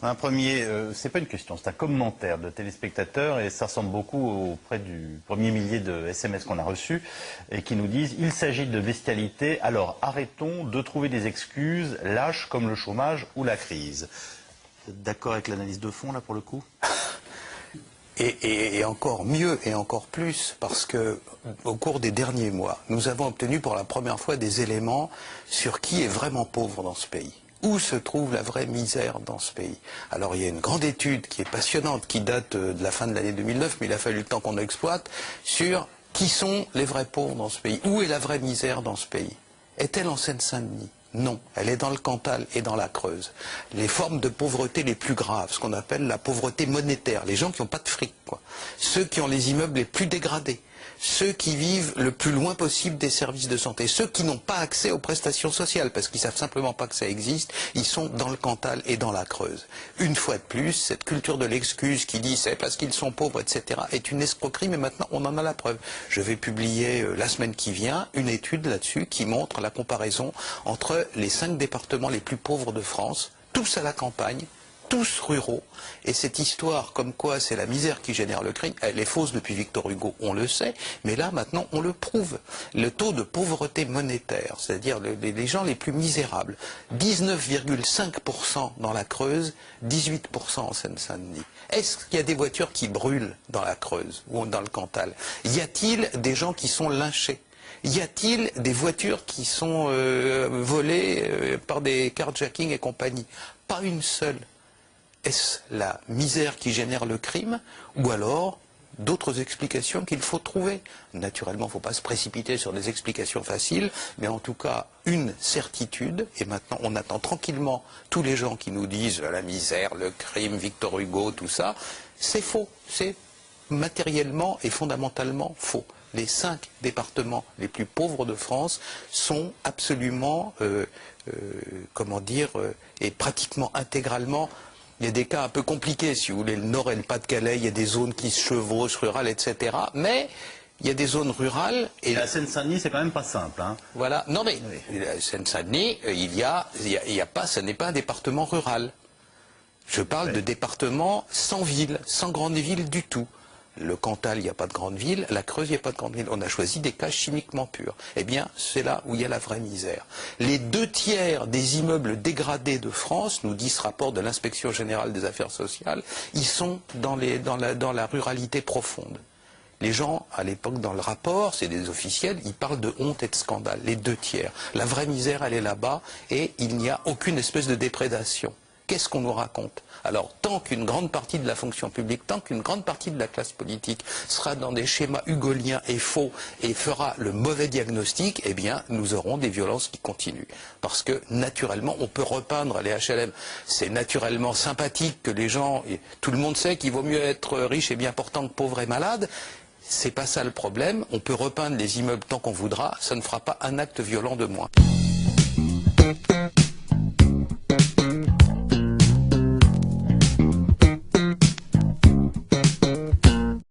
Un premier, c'est pas une question, c'est un commentaire de téléspectateurs et ça ressemble beaucoup auprès du premier millier de SMS qu'on a reçus et qui nous disent « Il s'agit de bestialité, alors arrêtons de trouver des excuses lâches comme le chômage ou la crise. » Vous êtes d'accord avec l'analyse de fond là pour le coup? Et encore mieux et encore plus, parce que au cours des derniers mois, nous avons obtenu pour la première fois des éléments sur qui est vraiment pauvre dans ce pays. Où se trouve la vraie misère dans ce pays? Alors il y a une grande étude qui est passionnante, qui date de la fin de l'année 2009, mais il a fallu le temps qu'on exploite, sur qui sont les vrais pauvres dans ce pays. Où est la vraie misère dans ce pays? Est-elle en Seine-Saint-Denis? Non, elle est dans le Cantal et dans la Creuse. Les formes de pauvreté les plus graves, ce qu'on appelle la pauvreté monétaire, les gens qui n'ont pas de fric, quoi. Ceux qui ont les immeubles les plus dégradés, ceux qui vivent le plus loin possible des services de santé, ceux qui n'ont pas accès aux prestations sociales, parce qu'ils ne savent simplement pas que ça existe, ils sont dans le Cantal et dans la Creuse. Une fois de plus, cette culture de l'excuse qui dit c'est parce qu'ils sont pauvres, etc., est une escroquerie, mais maintenant on en a la preuve. Je vais publier la semaine qui vient une étude là-dessus qui montre la comparaison entre les 5 départements les plus pauvres de France, tous à la campagne, tous ruraux, et cette histoire comme quoi c'est la misère qui génère le crime, elle est fausse depuis Victor Hugo, on le sait, mais là maintenant on le prouve. Le taux de pauvreté monétaire, c'est-à-dire les gens les plus misérables, 19,5% dans la Creuse, 18% en Seine-Saint-Denis. Est-ce qu'il y a des voitures qui brûlent dans la Creuse ou dans le Cantal? Y a-t-il des gens qui sont lynchés? Y a-t-il des voitures qui sont volées par des carjacking et compagnie? Pas une seule. Est-ce la misère qui génère le crime ou alors d'autres explications qu'il faut trouver? Naturellement, il ne faut pas se précipiter sur des explications faciles, mais en tout cas, une certitude, et maintenant on attend tranquillement tous les gens qui nous disent la misère, le crime, Victor Hugo, tout ça, c'est faux, c'est matériellement et fondamentalement faux. Les 5 départements les plus pauvres de France sont absolument, et pratiquement intégralement. Il y a des cas un peu compliqués, si vous voulez, le Nord et le Pas-de-Calais, il y a des zones qui se chevauchent, rurales, etc. Mais il y a des zones rurales. Et la Seine-Saint-Denis, c'est quand même pas simple, hein. Voilà. Non mais, oui. La Seine-Saint-Denis, il y a pas, ça n'est pas un département rural. Je parle de département sans ville, sans grande ville du tout. Le Cantal, il n'y a pas de grande ville, la Creuse, il n'y a pas de grande ville. On a choisi des cas chimiquement purs. Eh bien, c'est là où il y a la vraie misère. Les 2/3 des immeubles dégradés de France, nous dit ce rapport de l'Inspection Générale des Affaires Sociales, ils sont dans la ruralité profonde. Les gens, à l'époque, dans le rapport, c'est des officiels, ils parlent de honte et de scandale, les 2/3. La vraie misère, elle est là-bas, et il n'y a aucune espèce de déprédation. Qu'est-ce qu'on nous raconte? Alors, tant qu'une grande partie de la fonction publique, tant qu'une grande partie de la classe politique sera dans des schémas hugoliens et faux et fera le mauvais diagnostic, eh bien, nous aurons des violences qui continuent. Parce que, naturellement, on peut repeindre les HLM. C'est naturellement sympathique que les gens... Tout le monde sait qu'il vaut mieux être riche et bien portant que pauvre et malade. C'est pas ça le problème. On peut repeindre les immeubles tant qu'on voudra. Ça ne fera pas un acte violent de moins.